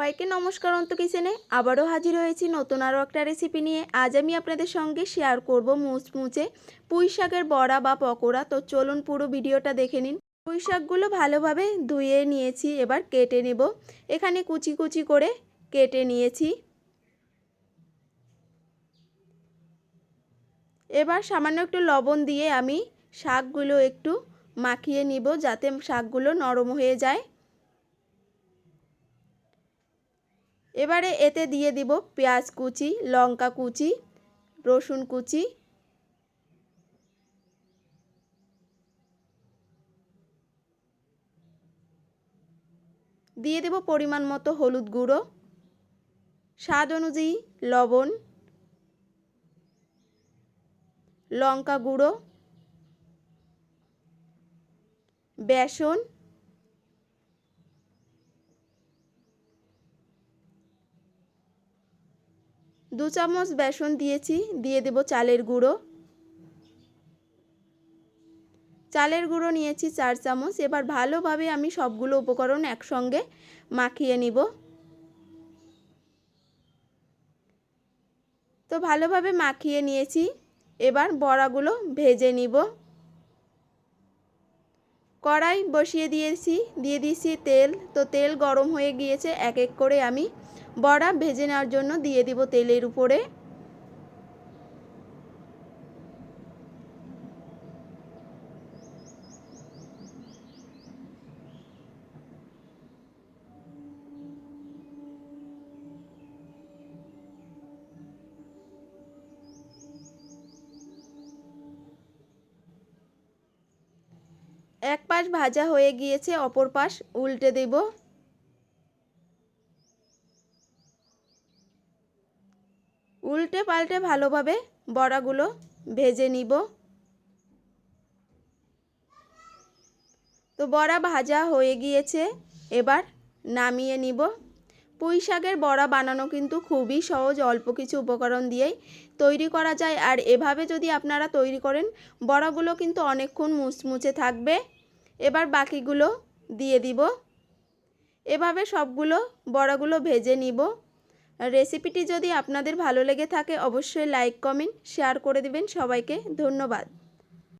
সবাইকে নমস্কার। অন্ত কিচেনে আবারও হাজির হয়েছি নতুন আরও একটা রেসিপি নিয়ে। আজ আমি আপনাদের সঙ্গে শেয়ার করব মুচমুচে পুঁই শাকের বড়া বা পকোড়া। তো চলুন পুরো ভিডিওটা দেখে নিন। পুঁই শাকগুলো ভালোভাবে ধুয়ে নিয়েছি, এবার কেটে নেব। এখানে কুচি কুচি করে কেটে নিয়েছি। এবার সামান্য একটু লবণ দিয়ে আমি শাকগুলো একটু মাখিয়ে নিব, যাতে শাকগুলো নরম হয়ে যায়। এবারে এতে দিয়ে দিব পেঁয়াজ কুচি, লঙ্কা কুচি, রসুন কুচি, দিয়ে দেব পরিমাণ মতো হলুদ গুঁড়ো, স্বাদ অনুযায়ী লবণ, লঙ্কা গুঁড়ো, বেসন, দু চামচ বেসন দিয়েছি। দিয়ে দেব চালের গুঁড়ো, চালের গুঁড়ো নিয়েছি 4 চামচ। এবার ভালোভাবে আমি সবগুলো উপকরণ একসঙ্গে মাখিয়ে নিব। তো ভালোভাবে মাখিয়ে নিয়েছি। এবার বড়াগুলো ভেজে নিব। কড়াই বসিয়ে দিয়ে দিয়েছি তেল। তো তেল গরম হয়ে গিয়েছে, এক এক করে আমি বড়া ভেজে নেওয়ার জন্য দিয়ে দিব তেলের উপরে। এক পাশ ভাজা হয়ে গিয়েছে, অপর পাশ উল্টে দেব। উল্টে পাল্টে ভালোভাবে বড়াগুলো ভেজে নিব। তো বড়া ভাজা হয়ে গিয়েছে, এবার নামিয়ে নিব। পুঁই শাকের বড়া বানানো কিন্তু খুবই সহজ, অল্প কিছু উপকরণ দিয়েই তৈরি করা যায়। আর এভাবে যদি আপনারা তৈরি করেন, বড়াগুলো কিন্তু অনেকক্ষণ মুচমুচে থাকবে। এবার বাকিগুলো দিয়ে দিব। এভাবে সবগুলো বড়াগুলো ভেজে নিব। রেসিপিটি যদি আপনাদের ভালো লেগে থাকে অবশ্যই লাইক, কমেন্ট, শেয়ার করে দিবেন। সবাইকে ধন্যবাদ।